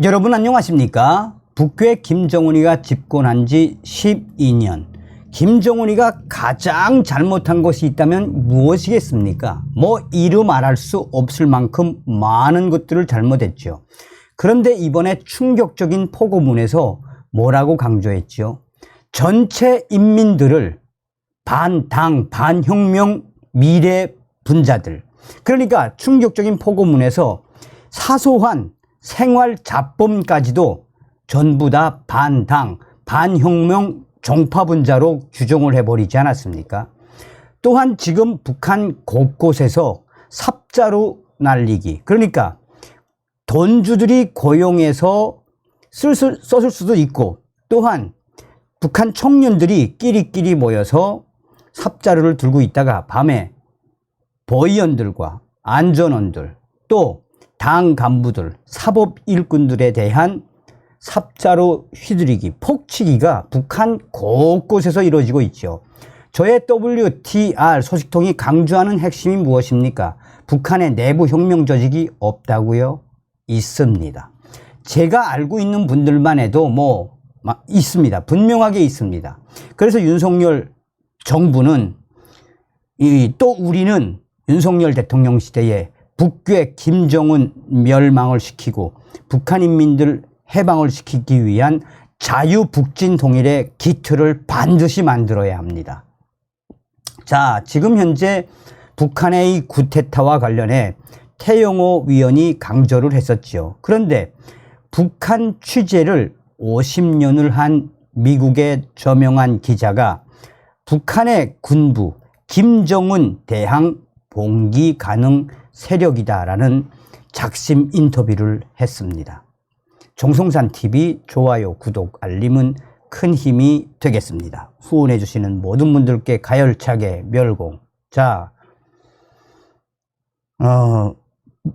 여러분 안녕하십니까? 북괴 김정은이가 집권한 지 12년. 김정은이가 가장 잘못한 것이 있다면 무엇이겠습니까? 이루 말할 수 없을 만큼 많은 것들을 잘못했죠. 그런데 이번에 충격적인 포고문에서 뭐라고 강조했죠? 전체 인민들을 반당, 반혁명, 미래 분자들. 그러니까 충격적인 포고문에서 사소한 생활 잡범까지도 전부 다 반당, 반혁명, 종파분자로 규정을 해버리지 않았습니까? 또한 지금 북한 곳곳에서 삽자루 날리기, 그러니까 돈주들이 고용해서 썼을 수도 있고, 또한 북한 청년들이 끼리끼리 모여서 삽자루를 들고 있다가 밤에 보위원들과 안전원들, 또 당 간부들, 사법 일꾼들에 대한 삽자루 휘두르기, 폭치기가 북한 곳곳에서 이루어지고 있죠. 저의 WTR 소식통이 강조하는 핵심이 무엇입니까? 북한의 내부 혁명 조직이 없다고요? 있습니다. 제가 알고 있는 분들만 해도 있습니다. 분명하게 있습니다. 그래서 윤석열 정부는 또 우리는 윤석열 대통령 시대에 북괴 김정은 멸망을 시키고 북한 인민들 해방을 시키기 위한 자유북진 통일의 기틀을 반드시 만들어야 합니다. 자, 지금 현재 북한의 쿠데타와 관련해 태영호 위원이 강조를 했었지요. 그런데 북한 취재를 50년을 한 미국의 저명한 기자가 북한의 군부 김정은 대항 봉기 가능 세력이다라는 작심 인터뷰를 했습니다. 정성산TV 좋아요, 구독, 알림은 큰 힘이 되겠습니다. 후원해 주시는 모든 분들께 가열차게 멸공. 자,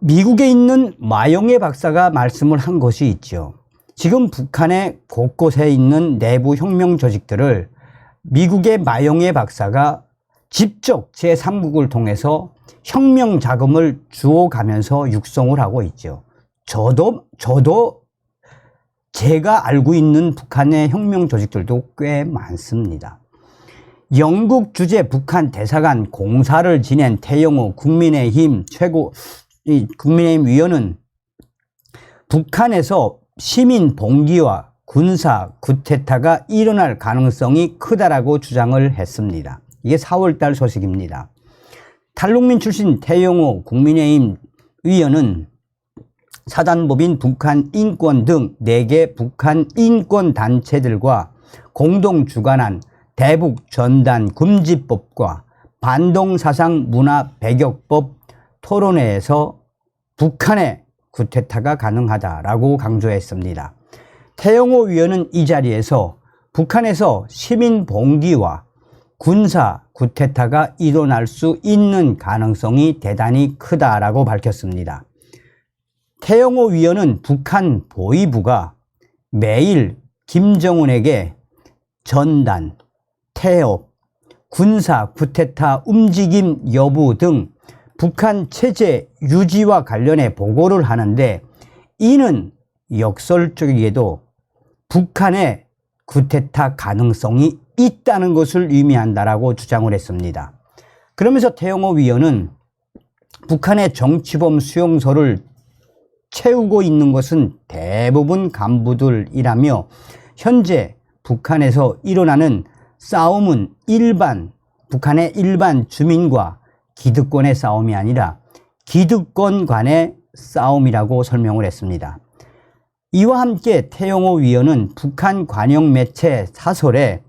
미국에 있는 마영애 박사가 말씀을 한 것이 있죠. 지금 북한의 곳곳에 있는 내부 혁명 조직들을 미국의 마영애 박사가 직접 제3국을 통해서 혁명 자금을 주어가면서 육성을 하고 있죠. 저도 제가 알고 있는 북한의 혁명 조직들도 꽤 많습니다. 영국 주재 북한 대사관 공사를 지낸 태영호 국민의힘 국민의힘 위원은 북한에서 시민 봉기와 군사 쿠데타가 일어날 가능성이 크다라고 주장을 했습니다. 이게 4월달 소식입니다. 탈북민 출신 태영호 국민의힘 위원은 사단법인 북한 인권 등 4개 북한 인권 단체들과 공동 주관한 대북 전단 금지법과 반동사상 문화 배격법 토론회에서 북한의 쿠데타가 가능하다라고 강조했습니다. 태영호 위원은 이 자리에서 북한에서 시민 봉기와 군사 쿠데타가 일어날 수 있는 가능성이 대단히 크다라고 밝혔습니다. 태영호 위원은 북한 보위부가 매일 김정은에게 전단, 태업, 군사 쿠데타 움직임 여부 등 북한 체제 유지와 관련해 보고를 하는데, 이는 역설적이게도 북한의 쿠데타 가능성이 있다는 것을 의미한다라고 주장을 했습니다. 그러면서 태영호 위원은 북한의 정치범 수용소를 채우고 있는 것은 대부분 간부들이라며, 현재 북한에서 일어나는 싸움은 북한의 일반 주민과 기득권의 싸움이 아니라 기득권 간의 싸움이라고 설명을 했습니다. 이와 함께 태영호 위원은 북한 관영 매체 사설에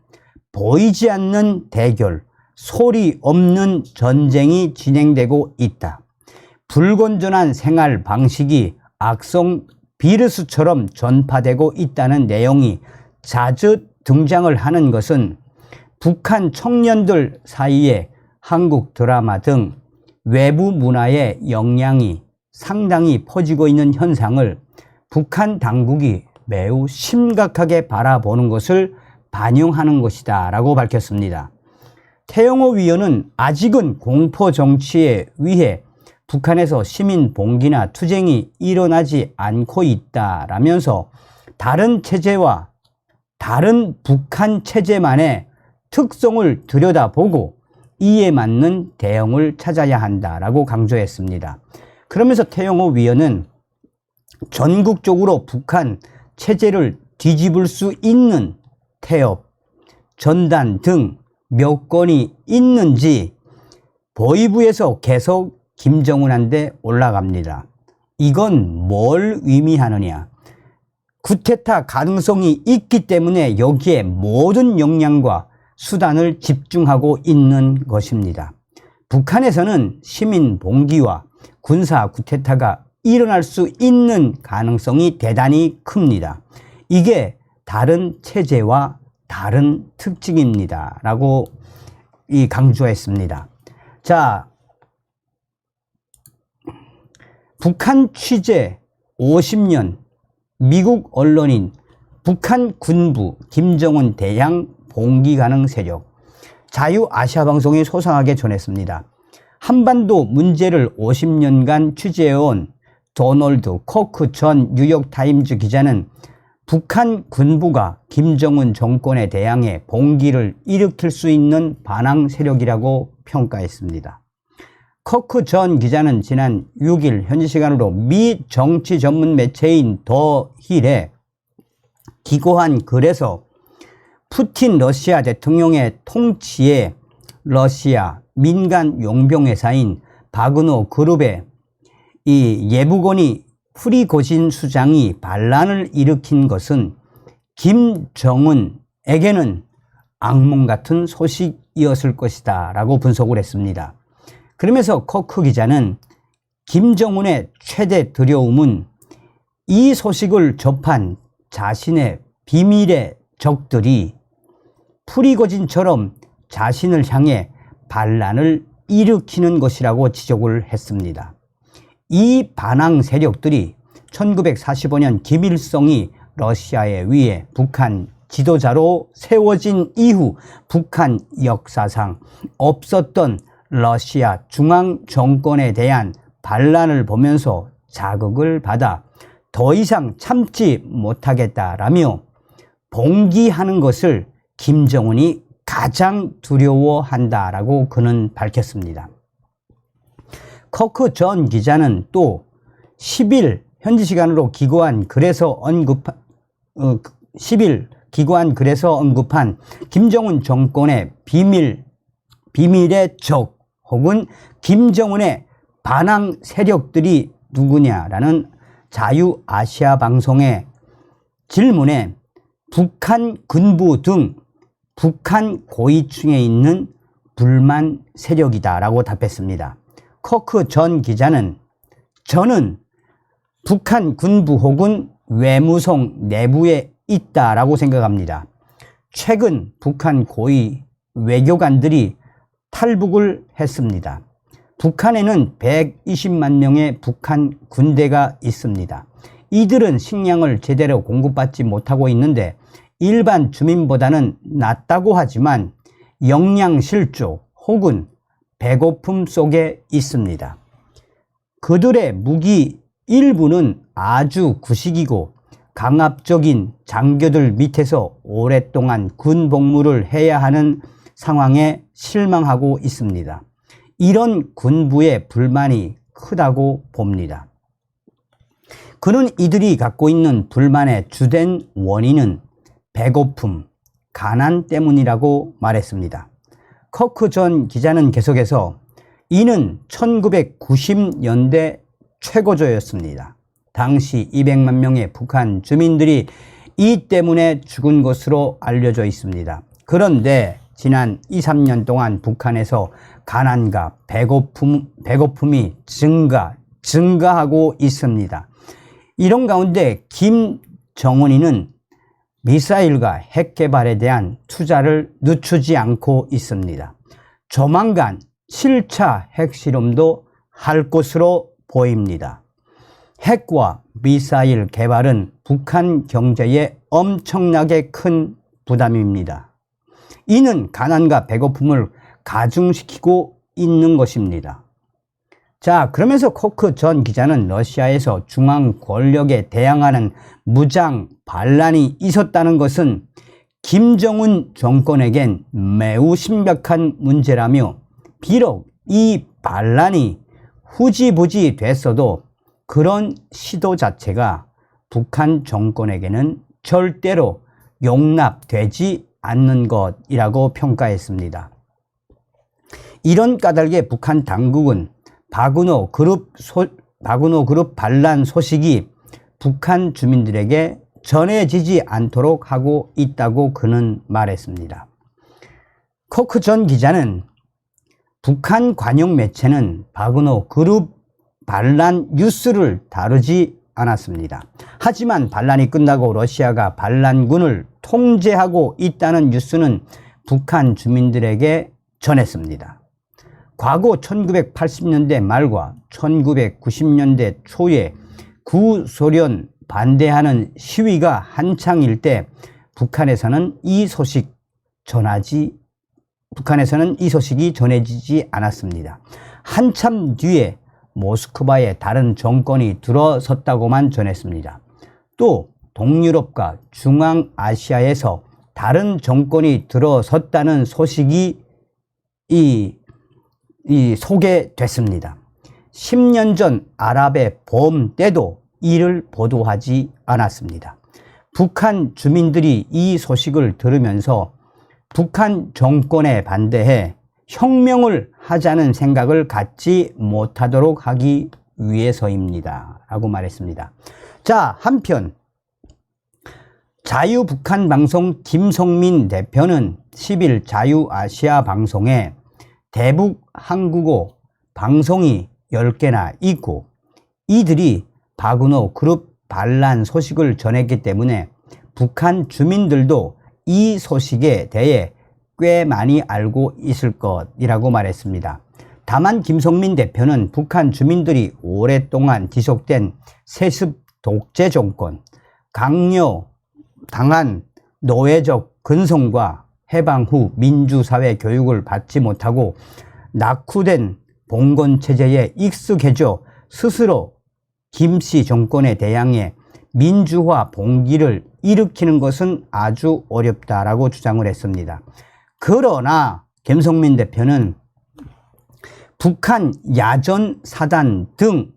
보이지 않는 대결, 소리 없는 전쟁이 진행되고 있다. 불건전한 생활 방식이 악성 비루스처럼 전파되고 있다는 내용이 자주 등장을 하는 것은 북한 청년들 사이에 한국 드라마 등 외부 문화의 영향이 상당히 퍼지고 있는 현상을 북한 당국이 매우 심각하게 바라보는 것을 반영하는 것이다 라고 밝혔습니다. 태영호 위원은 아직은 공포 정치에 의해 북한에서 시민 봉기나 투쟁이 일어나지 않고 있다라면서 다른 체제와 다른 북한 체제만의 특성을 들여다보고 이에 맞는 대응을 찾아야 한다라고 강조했습니다. 그러면서 태영호 위원은 전국적으로 북한 체제를 뒤집을 수 있는 태엽, 전단 등 몇 건이 있는지 보위부에서 계속 김정은한테 올라갑니다. 이건 뭘 의미하느냐? 쿠데타 가능성이 있기 때문에 여기에 모든 역량과 수단을 집중하고 있는 것입니다. 북한에서는 시민 봉기와 군사 쿠데타가 일어날 수 있는 가능성이 대단히 큽니다. 이게 다른 체제와 다른 특징입니다. 라고 강조했습니다. 자, 북한 취재 50년 미국 언론인 북한 군부 김정은 대양 봉기 가능 세력 자유아시아방송이 소상하게 전했습니다. 한반도 문제를 50년간 취재해온 도널드 코크 전 뉴욕타임즈 기자는 북한 군부가 김정은 정권에 대항해 봉기를 일으킬 수 있는 반항 세력이라고 평가했습니다. 코크 전 기자는 지난 6일 현지 시간으로 미 정치 전문 매체인 더 힐에 기고한 글에서 푸틴 러시아 대통령의 통치에 러시아 민간 용병회사인 바그너 그룹의 이 예부건이 프리고진 수장이 반란을 일으킨 것은 김정은에게는 악몽 같은 소식이었을 것이다 라고 분석을 했습니다. 그러면서 코크 기자는 김정은의 최대 두려움은 이 소식을 접한 자신의 비밀의 적들이 프리고진처럼 자신을 향해 반란을 일으키는 것이라고 지적을 했습니다. 이 반항 세력들이 1945년 김일성이 러시아에 의해 북한 지도자로 세워진 이후 북한 역사상 없었던 러시아 중앙 정권에 대한 반란을 보면서 자극을 받아 더 이상 참지 못하겠다라며 봉기하는 것을 김정은이 가장 두려워한다라고 그는 밝혔습니다. 코크 전 기자는 또 10일 현지 시간으로 기고한 글에서 언급한 김정은 정권의 비밀의 적 혹은 김정은의 반항 세력들이 누구냐라는 자유아시아 방송의 질문에 북한 군부 등 북한 고위층에 있는 불만 세력이다라고 답했습니다. 코크 전 기자는 저는 북한 군부 혹은 외무성 내부에 있다라고 생각합니다. 최근 북한 고위 외교관들이 탈북을 했습니다. 북한에는 120만 명의 북한 군대가 있습니다. 이들은 식량을 제대로 공급받지 못하고 있는데 일반 주민보다는 낫다고 하지만 영양실조 혹은 배고픔 속에 있습니다. 그들의 무기 일부는 아주 구식이고 강압적인 장교들 밑에서 오랫동안 군 복무를 해야 하는 상황에 실망하고 있습니다. 이런 군부의 불만이 크다고 봅니다. 그는 이들이 갖고 있는 불만의 주된 원인은 배고픔, 가난 때문이라고 말했습니다. 코크 전 기자는 계속해서 이는 1990년대 최고조였습니다. 당시 200만 명의 북한 주민들이 이 때문에 죽은 것으로 알려져 있습니다. 그런데 지난 2, 3년 동안 북한에서 가난과 배고픔이 증가하고 있습니다. 이런 가운데 김정은이는 미사일과 핵 개발에 대한 투자를 늦추지 않고 있습니다. 조만간 7차 핵실험도 할 것으로 보입니다. 핵과 미사일 개발은 북한 경제에 엄청나게 큰 부담입니다. 이는 가난과 배고픔을 가중시키고 있는 것입니다. 자, 그러면서 코크 전 기자는 러시아에서 중앙 권력에 대항하는 무장 반란이 있었다는 것은 김정은 정권에겐 매우 심각한 문제라며, 비록 이 반란이 후지부지 됐어도 그런 시도 자체가 북한 정권에게는 절대로 용납되지 않는 것이라고 평가했습니다. 이런 까닭에 북한 당국은 바그너 그룹 반란 소식이 북한 주민들에게 전해지지 않도록 하고 있다고 그는 말했습니다. 코크 전 기자는 북한 관영 매체는 바그너 그룹 반란 뉴스를 다루지 않았습니다. 하지만 반란이 끝나고 러시아가 반란군을 통제하고 있다는 뉴스는 북한 주민들에게 전했습니다. 과거 1980년대 말과 1990년대 초에 구소련 반대하는 시위가 한창일 때 북한에서는 이 소식이 전해지지 않았습니다. 한참 뒤에 모스크바에 다른 정권이 들어섰다고만 전했습니다. 또 동유럽과 중앙아시아에서 다른 정권이 들어섰다는 소식이 소개됐습니다. 10년 전 아랍의 봄 때도 이를 보도하지 않았습니다. 북한 주민들이 이 소식을 들으면서 북한 정권에 반대해 혁명을 하자는 생각을 갖지 못하도록 하기 위해서입니다. 라고 말했습니다. 자, 한편 자유북한방송 김성민 대표는 10일 자유아시아 방송에 대북 한국어 방송이 10개나 있고 이들이 바그너 그룹 반란 소식을 전했기 때문에 북한 주민들도 이 소식에 대해 꽤 많이 알고 있을 것이라고 말했습니다. 다만 김성민 대표는 북한 주민들이 오랫동안 지속된 세습 독재 정권, 강요당한 노예적 근성과 해방 후 민주사회 교육을 받지 못하고 낙후된 봉건체제에 익숙해져 스스로 김씨 정권에 대항해 민주화 봉기를 일으키는 것은 아주 어렵다라고 주장을 했습니다. 그러나 김성민 대표는 북한 야전 사단 등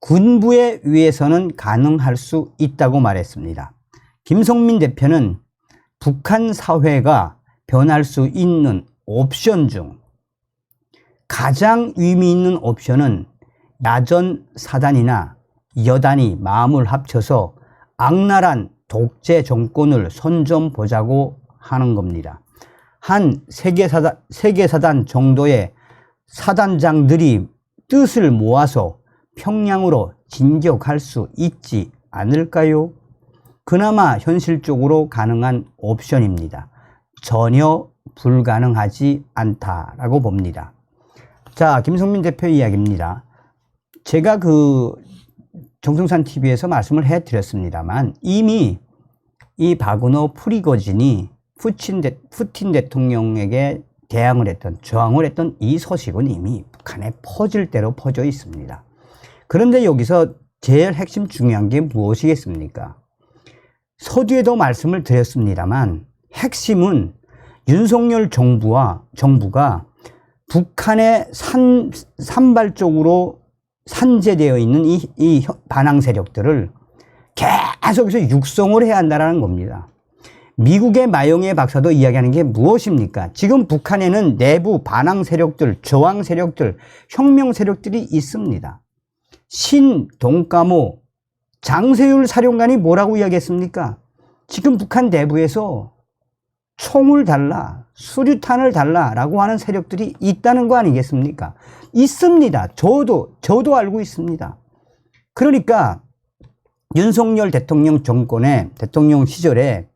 군부에 의해서는 가능할 수 있다고 말했습니다. 김성민 대표는 북한 사회가 변할 수 있는 옵션 중 가장 의미 있는 옵션은 야전 사단이나 여단이 마음을 합쳐서 악랄한 독재 정권을 손 좀 보자고 하는 겁니다. 한 세계사단 정도의 사단장들이 뜻을 모아서 평양으로 진격할 수 있지 않을까요? 그나마 현실적으로 가능한 옵션입니다. 전혀 불가능하지 않다라고 봅니다. 자, 김성민 대표의 이야기입니다. 제가 정성산 TV에서 말씀을 해드렸습니다만 이미 이 바그너 프리고진이 푸틴 대통령에게 대항을 했던, 저항을 했던 이 소식은 이미 북한에 퍼질 대로 퍼져 있습니다. 그런데 여기서 제일 핵심 중요한 게 무엇이겠습니까? 서두에도 말씀을 드렸습니다만 핵심은 윤석열 정부가 북한에 산발적으로 산재되어 있는 이 반항 세력들을 계속해서 육성을 해야 한다는 겁니다. 미국의 마영애 박사도 이야기하는 게 무엇입니까? 지금 북한에는 내부 반항 세력들, 저항 세력들, 혁명 세력들이 있습니다. 신동가모 장세율 사령관이 뭐라고 이야기했습니까? 지금 북한 내부에서 총을 달라, 수류탄을 달라라고 하는 세력들이 있다는 거 아니겠습니까? 있습니다. 저도 알고 있습니다. 그러니까 윤석열 대통령 정권의 대통령 시절에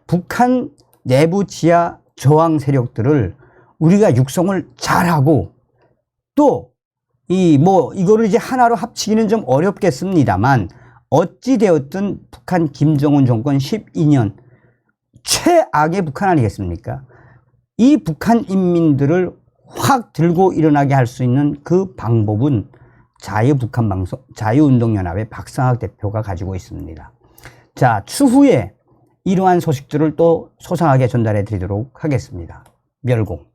북한 내부 지하 저항 세력들을 우리가 육성을 잘하고 또 이거를 이제 하나로 합치기는 좀 어렵겠습니다만 어찌되었든 북한 김정은 정권 12년 최악의 북한 아니겠습니까? 이 북한 인민들을 확 들고 일어나게 할 수 있는 그 방법은 자유운동연합의 박상학 대표가 가지고 있습니다. 자, 추후에 이러한 소식들을 또 소상하게 전달해 드리도록 하겠습니다. 멸공.